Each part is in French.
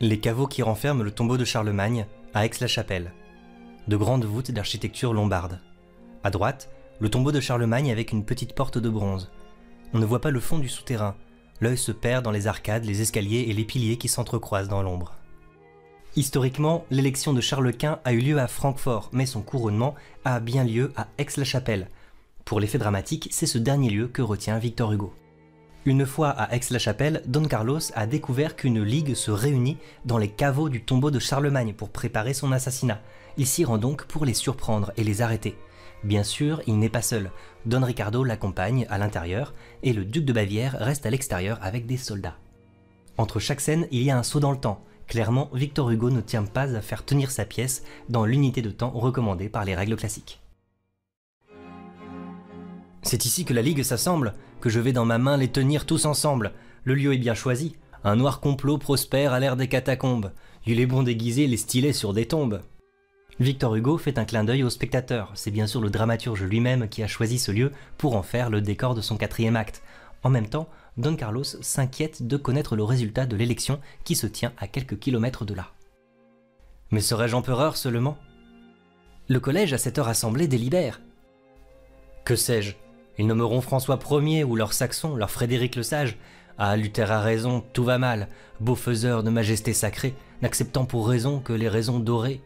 Les caveaux qui renferment le tombeau de Charlemagne, à Aix-la-Chapelle. De grandes voûtes d'architecture lombarde. À droite, le tombeau de Charlemagne avec une petite porte de bronze. On ne voit pas le fond du souterrain. L'œil se perd dans les arcades, les escaliers et les piliers qui s'entrecroisent dans l'ombre. Historiquement, l'élection de Charles Quint a eu lieu à Francfort, mais son couronnement a bien lieu à Aix-la-Chapelle. Pour l'effet dramatique, c'est ce dernier lieu que retient Victor Hugo. Une fois à Aix-la-Chapelle, Don Carlos a découvert qu'une ligue se réunit dans les caveaux du tombeau de Charlemagne pour préparer son assassinat. Il s'y rend donc pour les surprendre et les arrêter. Bien sûr, il n'est pas seul. Don Ricardo l'accompagne à l'intérieur et le duc de Bavière reste à l'extérieur avec des soldats. Entre chaque scène, il y a un saut dans le temps. Clairement, Victor Hugo ne tient pas à faire tenir sa pièce dans l'unité de temps recommandée par les règles classiques. C'est ici que la Ligue s'assemble, que je vais dans ma main les tenir tous ensemble. Le lieu est bien choisi. Un noir complot prospère à l'ère des catacombes. Il est bon déguiser les stylets sur des tombes. Victor Hugo fait un clin d'œil aux spectateurs. C'est bien sûr le dramaturge lui-même qui a choisi ce lieu pour en faire le décor de son 4e acte. En même temps, Don Carlos s'inquiète de connaître le résultat de l'élection qui se tient à quelques kilomètres de là. Mais serais-je empereur seulement? Le collège à cette heure assemblée délibère. Que sais-je? Ils nommeront François Ier ou leur Saxon, leur Frédéric le Sage. Ah, Luther a raison, tout va mal, beau faiseur de majesté sacrée, n'acceptant pour raison que les raisons dorées.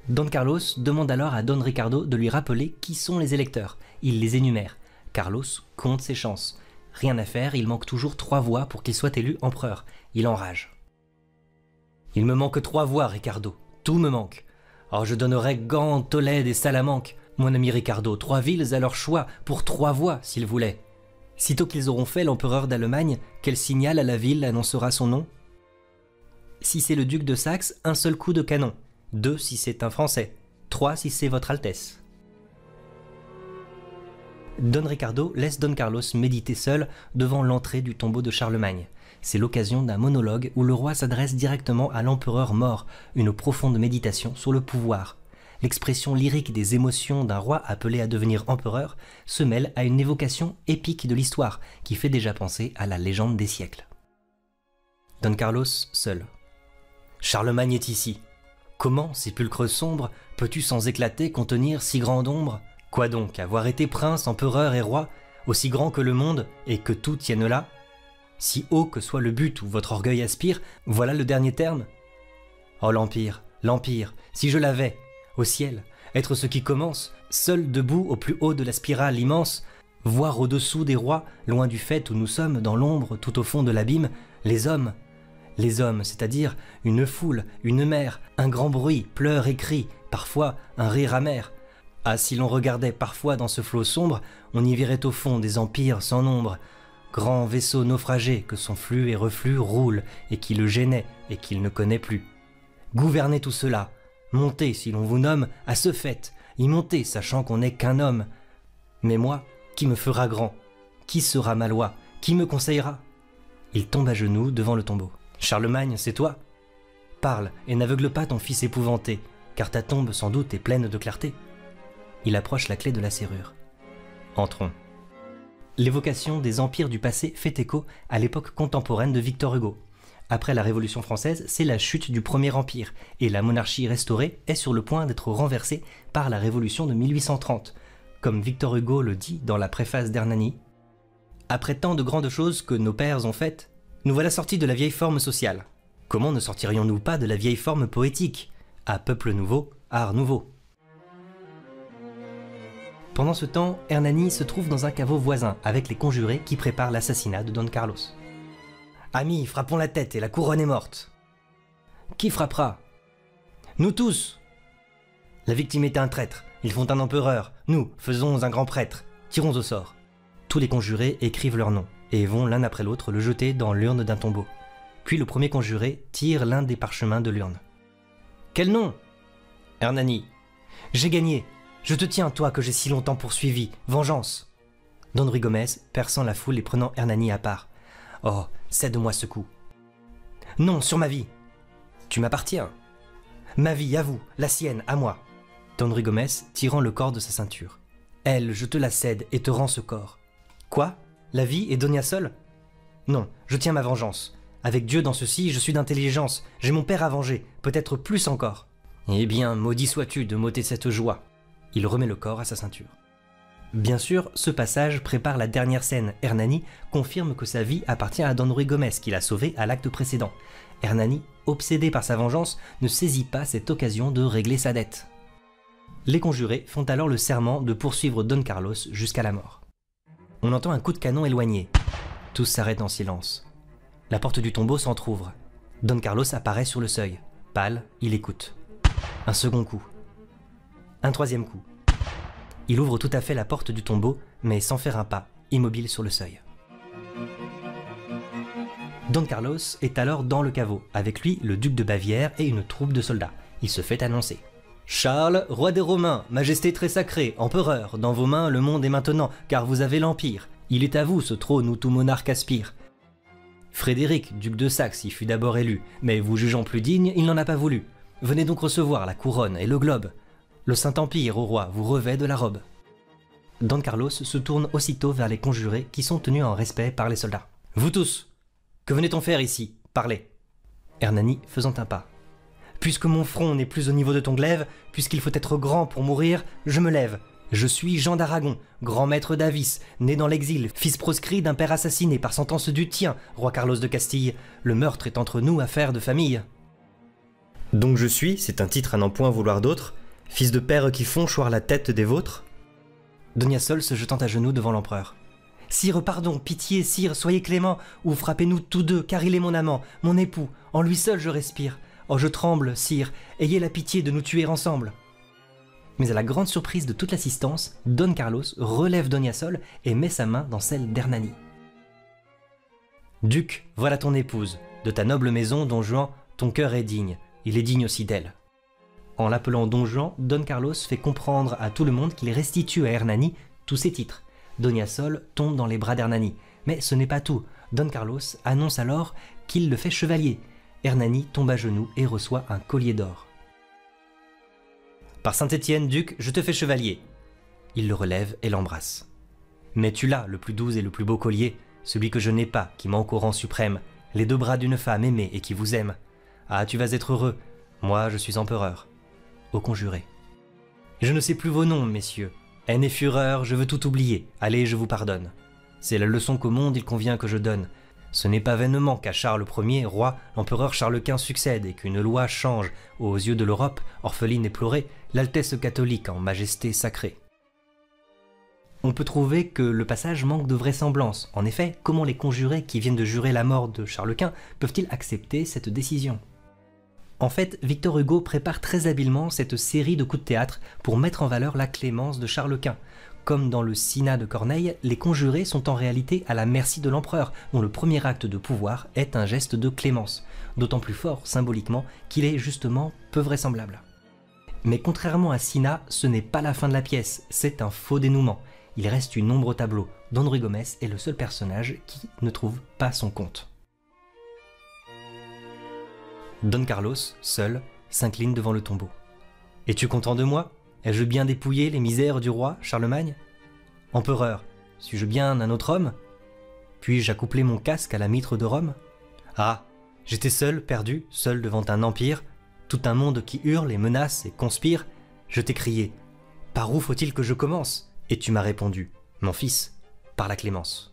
Don Carlos demande alors à Don Ricardo de lui rappeler qui sont les électeurs. Il les énumère. Carlos compte ses chances. Rien à faire, il manque toujours 3 voix pour qu'il soit élu empereur. Il enrage. Il me manque 3 voix, Ricardo. Tout me manque. Oh, je donnerais Gand, Tolède et Salamanque. Mon ami Ricardo, 3 villes à leur choix, pour 3 voix, s'ils voulaient. Sitôt qu'ils auront fait l'empereur d'Allemagne, quel signal à la ville annoncera son nom? Si c'est le duc de Saxe, un seul coup de canon. 2 si c'est un Français. 3 si c'est votre Altesse. Don Ricardo laisse Don Carlos méditer seul devant l'entrée du tombeau de Charlemagne. C'est l'occasion d'un monologue où le roi s'adresse directement à l'empereur mort, une profonde méditation sur le pouvoir. L'expression lyrique des émotions d'un roi appelé à devenir empereur se mêle à une évocation épique de l'histoire qui fait déjà penser à la légende des siècles. Don Carlos seul. Charlemagne est ici. Comment, sépulcre sombre, peux-tu sans éclater contenir si grande ombre? Quoi donc, avoir été prince, empereur et roi, aussi grand que le monde et que tout tienne là? Si haut que soit le but où votre orgueil aspire, voilà le dernier terme? Oh l'empire, si je l'avais, au ciel, être ce qui commence, seul debout au plus haut de la spirale immense, voir au-dessous des rois, loin du fait où nous sommes, dans l'ombre, tout au fond de l'abîme, les hommes, c'est-à-dire une foule, une mer, un grand bruit, pleurs et cris, parfois un rire amer. Ah, si l'on regardait parfois dans ce flot sombre, on y verrait au fond des empires sans nombre, grands vaisseaux naufragés que son flux et reflux roulent et qui le gênaient et qu'il ne connaît plus. Gouvernez tout cela, montez si l'on vous nomme à ce fait, y montez sachant qu'on n'est qu'un homme. Mais moi, qui me fera grand? Qui sera ma loi? Qui me conseillera? Il tombe à genoux devant le tombeau. Charlemagne, c'est toi? Parle et n'aveugle pas ton fils épouvanté, car ta tombe sans doute est pleine de clarté. Il approche la clé de la serrure. Entrons. L'évocation des empires du passé fait écho à l'époque contemporaine de Victor Hugo. Après la Révolution française, c'est la chute du Premier Empire, et la monarchie restaurée est sur le point d'être renversée par la Révolution de 1830. Comme Victor Hugo le dit dans la préface d'Hernani, « Après tant de grandes choses que nos pères ont faites, nous voilà sortis de la vieille forme sociale. Comment ne sortirions-nous pas de la vieille forme poétique? À peuple nouveau, art nouveau. » Pendant ce temps, Hernani se trouve dans un caveau voisin avec les conjurés qui préparent l'assassinat de Don Carlos. « Amis, frappons la tête et la couronne est morte. »« Qui frappera ?»« Nous tous !»« La victime est un traître, ils font un empereur, nous faisons un grand prêtre, tirons au sort. » Tous les conjurés écrivent leur nom et vont l'un après l'autre le jeter dans l'urne d'un tombeau. Puis le premier conjuré tire l'un des parchemins de l'urne. « Quel nom ?»« Hernani. »« J'ai gagné. Je te tiens, toi que j'ai si longtemps poursuivi. Vengeance !» Don Ruy Gomez, perçant la foule et prenant Hernani à part. « Oh, cède-moi ce coup. »« Non, sur ma vie. »« Tu m'appartiens. »« Ma vie, à vous, la sienne, à moi. » Don Ruy Gomez, tirant le corps de sa ceinture. « Elle, je te la cède et te rends ce corps. »« Quoi? La vie et Donia seule? »« Non, je tiens ma vengeance. Avec Dieu dans ceci, je suis d'intelligence, j'ai mon père à venger, peut-être plus encore. Eh bien, maudit sois-tu de m'ôter cette joie. Il remet le corps à sa ceinture. Bien sûr, ce passage prépare la dernière scène. Hernani confirme que sa vie appartient à Don Ruy Gomez, qu'il a sauvé à l'acte précédent. Hernani, obsédé par sa vengeance, ne saisit pas cette occasion de régler sa dette. Les conjurés font alors le serment de poursuivre Don Carlos jusqu'à la mort. On entend un coup de canon éloigné. Tous s'arrêtent en silence. La porte du tombeau s'entrouvre. Don Carlos apparaît sur le seuil. Pâle, il écoute. Un second coup. Un troisième coup. Il ouvre tout à fait la porte du tombeau, mais sans faire un pas, immobile sur le seuil. Don Carlos est alors dans le caveau, avec lui le duc de Bavière et une troupe de soldats. Il se fait annoncer. « Charles, roi des Romains, majesté très sacrée, empereur, dans vos mains le monde est maintenant, car vous avez l'Empire. Il est à vous ce trône où tout monarque aspire. Frédéric, duc de Saxe, y fut d'abord élu, mais vous jugeant plus digne, il n'en a pas voulu. Venez donc recevoir la couronne et le globe. Le Saint-Empire, ô roi, vous revêt de la robe. » Don Carlos se tourne aussitôt vers les conjurés qui sont tenus en respect par les soldats. « Vous tous, que venait-on faire ici? Parlez. » Hernani faisant un pas. « Puisque mon front n'est plus au niveau de ton glaive, puisqu'il faut être grand pour mourir, je me lève. Je suis Jean d'Aragon, grand maître d'Avis, né dans l'exil, fils proscrit d'un père assassiné par sentence du tien, roi Carlos de Castille. Le meurtre est entre nous affaire de famille. » Donc je suis, c'est un titre à n'en point vouloir d'autre, fils de père qui font choir la tête des vôtres. Donia Sol se jetant à genoux devant l'empereur. « Sire, pardon, pitié, sire, soyez clément, ou frappez-nous tous deux, car il est mon amant, mon époux, en lui seul je respire. Oh, je tremble, sire, ayez la pitié de nous tuer ensemble. » Mais à la grande surprise de toute l'assistance, Don Carlos relève Donia Sol et met sa main dans celle d'Hernani. « Duc, voilà ton épouse, de ta noble maison, Don Juan, ton cœur est digne, il est digne aussi d'elle. » En l'appelant Don Juan, Don Carlos fait comprendre à tout le monde qu'il restitue à Hernani tous ses titres. Donia Sol tombe dans les bras d'Hernani. Mais ce n'est pas tout. Don Carlos annonce alors qu'il le fait chevalier. Hernani tombe à genoux et reçoit un collier d'or. « Par Saint-Étienne, duc, je te fais chevalier. » Il le relève et l'embrasse. « Mais tu l'as, le plus doux et le plus beau collier, celui que je n'ai pas, qui manque au rang suprême, les deux bras d'une femme aimée et qui vous aime. Ah, tu vas être heureux. Moi, je suis empereur. » Aux conjurés. « Je ne sais plus vos noms, messieurs. Haine et fureur, je veux tout oublier. Allez, je vous pardonne. C'est la leçon qu'au monde il convient que je donne. Ce n'est pas vainement qu'à Charles Ier, roi, l'empereur Charles Quint succède et qu'une loi change, aux yeux de l'Europe, orpheline et pleurée, l'altesse catholique en majesté sacrée. » On peut trouver que le passage manque de vraisemblance. En effet, comment les conjurés qui viennent de jurer la mort de Charles Quint peuvent-ils accepter cette décision ? En fait, Victor Hugo prépare très habilement cette série de coups de théâtre pour mettre en valeur la clémence de Charles Quint. Comme dans le Cinna de Corneille, les conjurés sont en réalité à la merci de l'empereur, dont le premier acte de pouvoir est un geste de clémence, d'autant plus fort symboliquement qu'il est justement peu vraisemblable. Mais contrairement à Cinna, ce n'est pas la fin de la pièce, c'est un faux dénouement. Il reste une ombre au tableau. Don Ruy Gomez est le seul personnage qui ne trouve pas son compte. Don Carlos, seul, s'incline devant le tombeau. « Es-tu content de moi? Ai-je bien dépouillé les misères du roi Charlemagne? Empereur, suis-je bien un autre homme? Puis-je accoupler mon casque à la mitre de Rome? Ah, j'étais seul, perdu, seul devant un empire, tout un monde qui hurle et menace et conspire. Je t'ai crié, par où faut-il que je commence? Et tu m'as répondu, mon fils, par la clémence. »